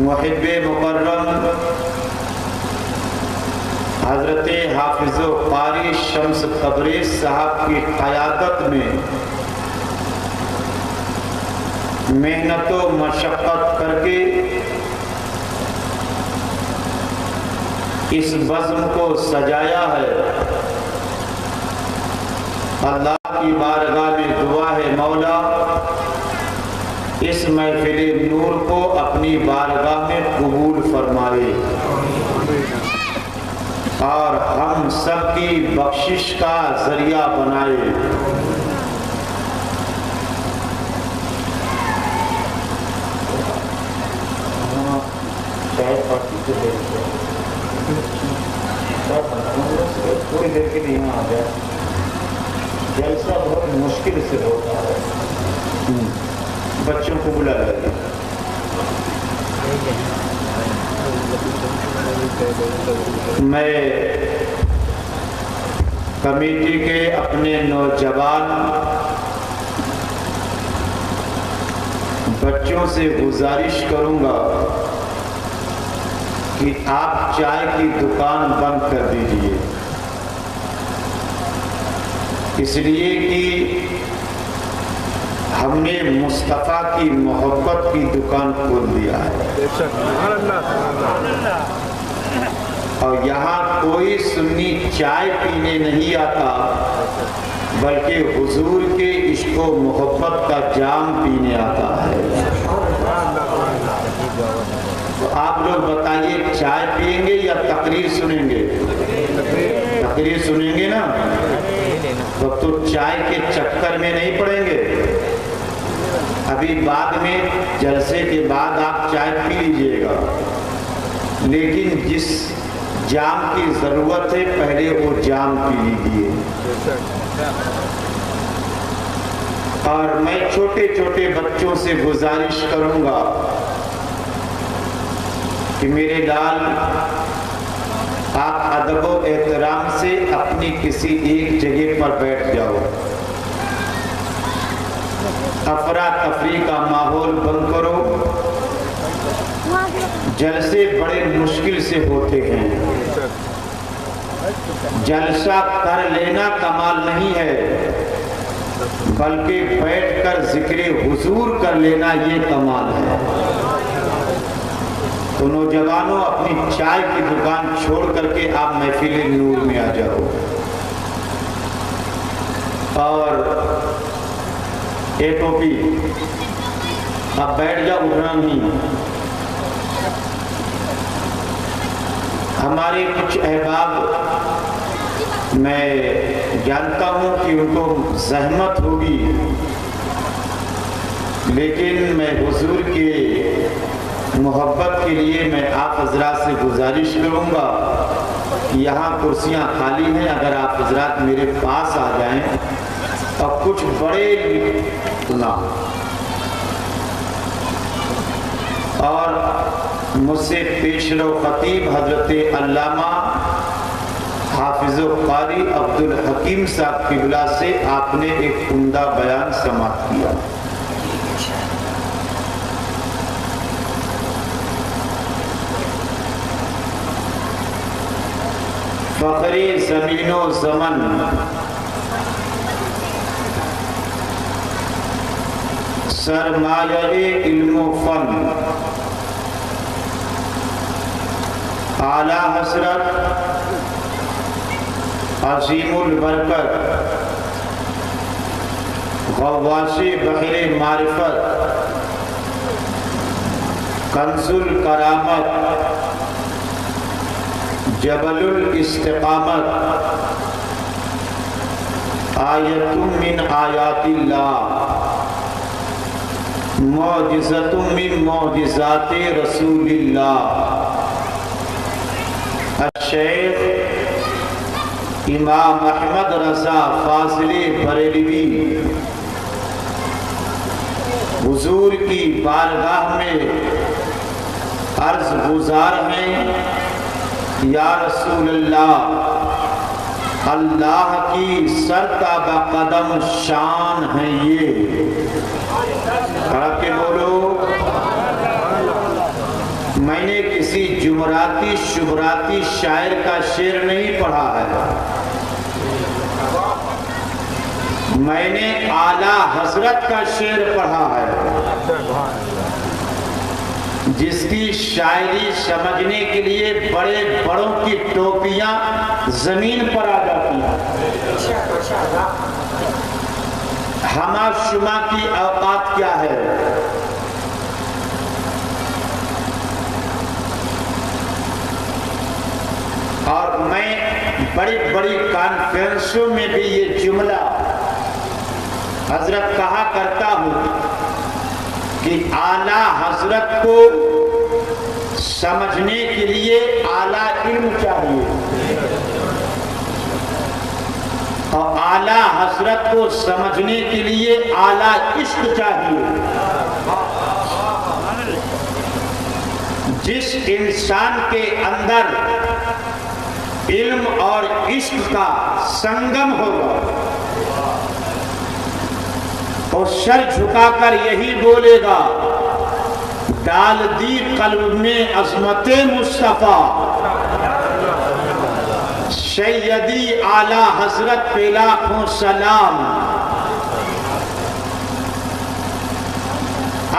محب مکرم حضرت حافظ و قاری شمس تبریز صاحب کی قیادت میں محنت و مشقت کر کے اس بزم کو سجایا ہے. اللہ کی بارگاہ میں دعا ہے مولا اس محفل نور کو اپنی بارگاہ میں قبول فرمائے اور ہم سب کی بخشش کا ذریعہ بنائے. تھوڑی دیر کے لیے یہاں آ گیا. جلسہ بہت مشکل سے ہوتا ہے. بچوں کو بلا لگے. میں کمیٹی کے اپنے نوجوان بچوں سے گزارش کروں گا کہ آپ چائے کی دکان بند کر دیجئے، اس لیے کہ ہم نے مصطفیٰ کی محبت کی دکان کھول دیا ہے اور یہاں کوئی سنی چائے پینے نہیں آتا بلکہ حضور کے عشق و محبت کا جام پینے آتا ہے. تو آپ لوگ بتائیے چائے پیئیں گے یا تقریر سنیں گے؟ تقریر سنیں گے نا، تو چائے کے چکر میں نہیں پڑیں گے. ابھی بعد میں جلسے کے بعد آپ چائے پی لیجئے گا، لیکن جس جام کی ضرورت ہے پہلے وہ جام پی لیجئے. اور میں چھوٹے چھوٹے بچوں سے گزارش کروں گا کہ میرے لال آپ ادب و احترام سے اپنی کسی ایک جگہ پر بیٹھ جاؤ. افراتفری کا ماحول بند کرو. جلسے بڑے مشکل سے ہوتے ہیں. جلسہ کر لینا کمال نہیں ہے بلکہ بیٹھ کر ذکر حضور کر لینا یہ کمال ہے. تو نوجوانوں اپنی چائے کی دکان چھوڑ کر کے آپ محفل نور میں آ جاؤ اور ایک ٹوپی اب بیٹھ جاؤ، اٹھنا نہیں. ہمارے کچھ احباب میں جانتا ہوں کہ ان کو زحمت ہوگی، لیکن میں حضور کے محبت کے لیے میں آپ حضرات سے گزارش کروں گا کہ یہاں کرسیاں خالی ہیں. اگر آپ حضرات میرے پاس آ جائیں اور کچھ بڑے سنا اور مجھ سے پیشرو خطیب حضرت علامہ حافظ و قاری عبدالحکیم صاحب قبلہ سے آپ نے ایک عمدہ بیان سماعت کیا. فخری زمین و زمن سرمایہ علم و فن اعلی حسرت عظیم البرکت غواص بحر معرفت کنز الکرامت جبل الاستقامت آیت من آیات اللہ معجزت من معجزات رسول اللہ الشیخ امام احمد رضا فاضلی بریلوی حضور کی بارگاہ میں عرض گزار ہیں یا رسول اللہ، اللہ کی سرتابہ قدم شان ہے یہ. کھڑا کے بولو میں نے کسی جمراتی شبراتی شاعر کا شعر نہیں پڑھا ہے، میں نے اعلیٰ حضرت کا شعر پڑھا ہے، جس کی شاعری سمجھنے کے لیے بڑے بڑوں کی ٹوپیاں زمین پر آ جاتی ہیں۔ ہما شما کی اوقات کیا ہے؟ اور میں بڑی بڑی کانفرنسوں میں بھی یہ جملہ حضرت کہا کرتا ہوں کہ اعلیٰ حضرت کو سمجھنے کے لیے اعلیٰ علم چاہیے، اور اعلیٰ حضرت کو سمجھنے کے لیے اعلیٰ عشق چاہیے۔ جس انسان کے اندر علم اور عشق کا سنگم ہوگا، اور سر جھکا کر یہی بولے گا، ڈال دی قلب میں عظمت مصطفیٰ، سیدی اعلیٰ حضرت پہ لاکھوں سلام۔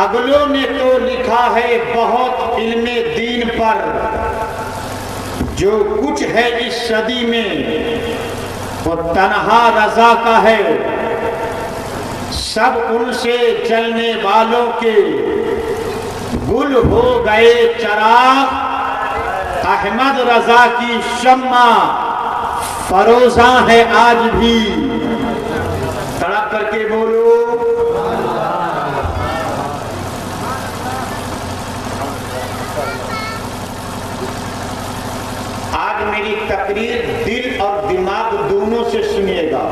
اگلوں نے تو لکھا ہے بہت علم دین پر، جو کچھ ہے اس صدی میں وہ تنہا رضا کا ہے، سب ان سے چلنے والوں کے گل ہو گئے چراغ، احمد رضا کی شمع فروزاں ہے آج بھی۔ تڑپ کر کے بولو۔ آج میری تقریر دل اور دماغ دونوں سے سنیے گا،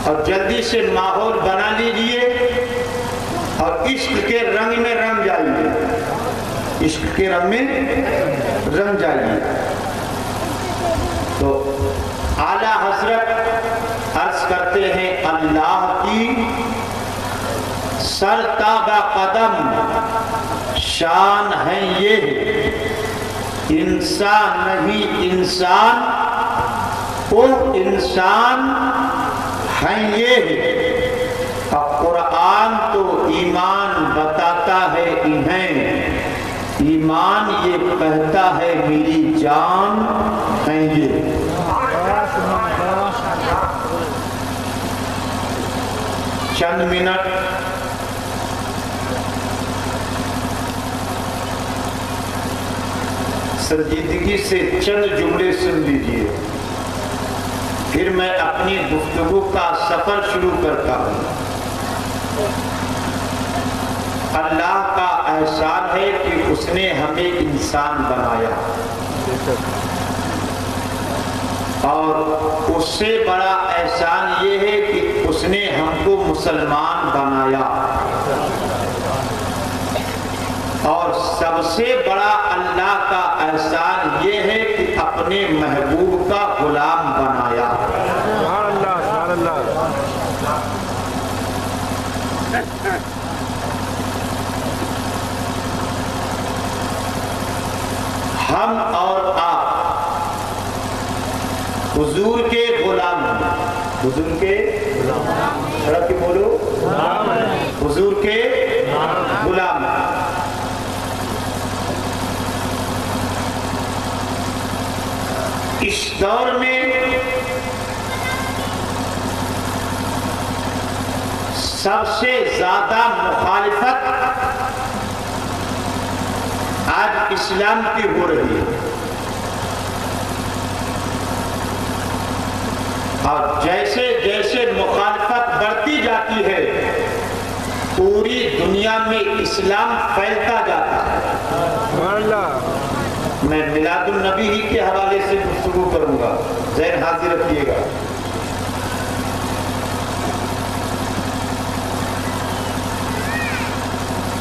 اور جلدی سے ماحول بنا لیجئے اور عشق کے رنگ میں رنگ جائیے، عشق کے رنگ میں رنگ جائیے۔ تو اعلیٰ حضرت عرض کرتے ہیں، اللہ کی سرتابہ قدم شان ہے یہ، انسان نہیں انسان، وہ انسان ہیں یہ، قرآن تو ایمان بتاتا ہے انہیں، ایمان یہ کہتا ہے میری جان ہیں یہ۔ چند منٹ سنجیدگی سے چند جملے سن لیجیے، پھر میں اپنی گفتگو کا سفر شروع کرتا ہوں۔ اللہ کا احسان ہے کہ اس نے ہمیں انسان بنایا، اور اس سے بڑا احسان یہ ہے کہ اس نے ہم کو مسلمان بنایا، اور سب سے بڑا اللہ کا احسان یہ ہے کہ اپنے محبوب کا غلام بنایا۔ ہم اور آپ حضور کے غلام ہیں، حضور کے غلام، بولو حضور کے غلام۔ اس دور میں سب سے زیادہ مخالفت آج اسلام کی ہو رہی ہے، اور جیسے جیسے مخالفت بڑھتی جاتی ہے پوری دنیا میں اسلام پھیلتا جاتا ہے۔ میں میلاد النبی ہی کے حوالے سے گفتگو کروں گا، ذہن حاضر رکھیے گا۔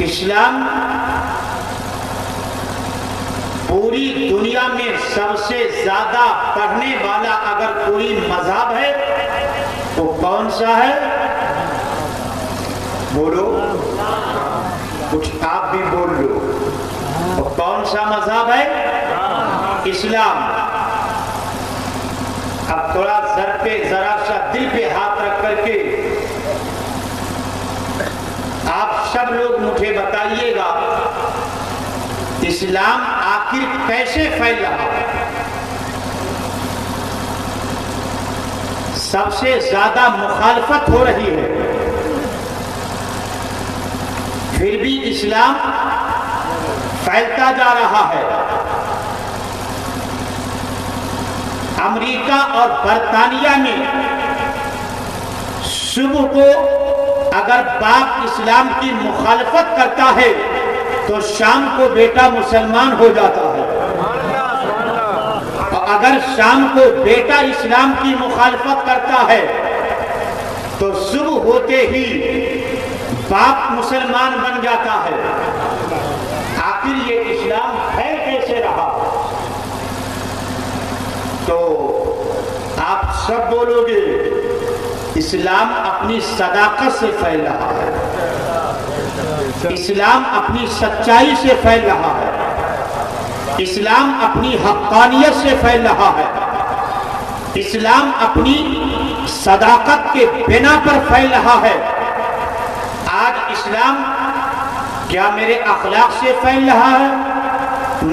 اسلام پوری دنیا میں سب سے زیادہ پڑھنے والا اگر کوئی مذہب ہے تو کون سا ہے؟ بولو، کچھ آپ بھی بول لو۔ سا مذہب ہے؟ اسلام. اب تھوڑا ذرا سا دل پہ ہاتھ رکھ کر کے آپ سب لوگ مجھے بتائیے گا اسلام آخر کیسے پھیل رہا ہے؟ سب سے زیادہ مخالفت ہو رہی ہے، پھر بھی اسلام پھیلتا جا رہا ہے. امریکہ اور برطانیہ میں صبح کو اگر باپ اسلام کی مخالفت کرتا ہے تو شام کو بیٹا مسلمان ہو جاتا ہے، اور اگر شام کو بیٹا اسلام کی مخالفت کرتا ہے تو صبح ہوتے ہی باپ مسلمان بن جاتا ہے. آخر یہ اسلام پھیل کیسے رہا؟ تو آپ سب بولو گے اسلام اپنی صداقت سے پھیل رہا ہے، اسلام اپنی سچائی سے پھیل رہا ہے، اسلام اپنی حقانیت سے پھیل رہا ہے، اسلام اپنی صداقت کے بنا پر پھیل رہا ہے. آج اسلام کیا میرے اخلاق سے پھیل رہا ہے؟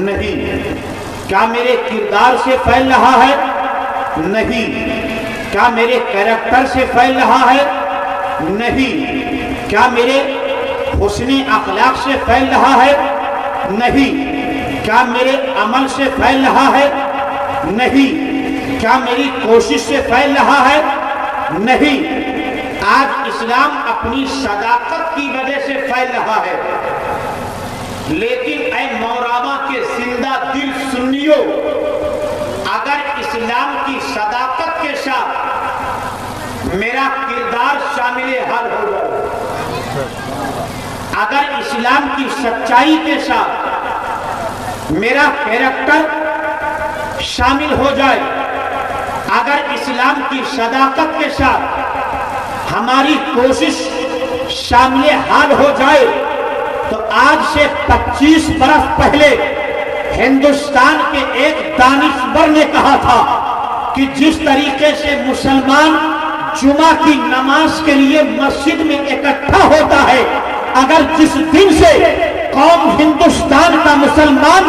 نہیں. کیا میرے کردار سے پھیل رہا ہے؟ نہیں. کیا میرے کیریکٹر سے پھیل رہا ہے؟ نہیں. کیا میرے حسن اخلاق سے پھیل رہا ہے؟ نہیں. کیا میرے عمل سے پھیل رہا ہے؟ نہیں. کیا میری کوشش سے پھیل رہا ہے؟ نہیں. آج اسلام اپنی صداقت کی وجہ سے پھیل رہا ہے. لیکن اے موراوا کے زندہ دل سنیو، اگر اسلام کی صداقت کے ساتھ میرا کردار شامل حال ہو جائے، اگر اسلام کی سچائی کے ساتھ میرا کیریکٹر شامل ہو جائے، اگر اسلام کی صداقت کے ساتھ ہماری کوشش شامل حال ہو جائے، تو آج سے 25 برس پہلے ہندوستان کے ایک دانشور نے کہا تھا کہ جس طریقے سے مسلمان جمعہ کی نماز کے لیے مسجد میں اکٹھا ہوتا ہے، اگر جس دن سے قوم ہندوستان کا مسلمان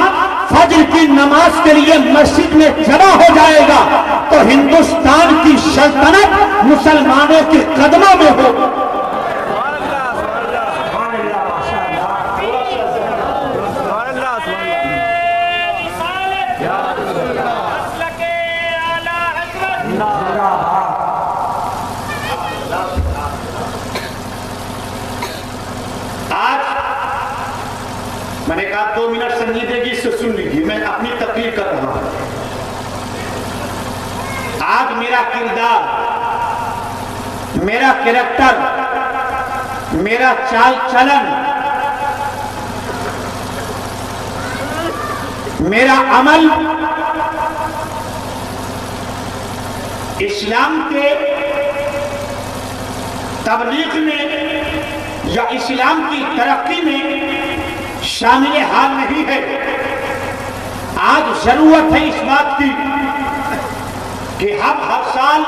فجر کی نماز کے لیے مسجد میں جمع ہو جائے گا تو ہندوستان کی سلطنت مسلمانوں کے قدموں میں ہوگی. میں نے کہا 2 منٹ سنجیدگی سے سن لیجیے، میں اپنی تقریر کر رہا ہوں. آج میرا کردار، میرا کیریکٹر، میرا چال چلن، میرا عمل اسلام کے تبلیغ میں یا اسلام کی ترقی میں شامل حال نہیں ہے. آج ضرورت ہے اس بات کی کہ ہم ہر سال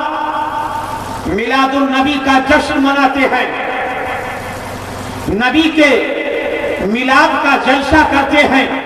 میلاد النبی کا جشن مناتے ہیں، نبی کے میلاد کا جلسہ کرتے ہیں.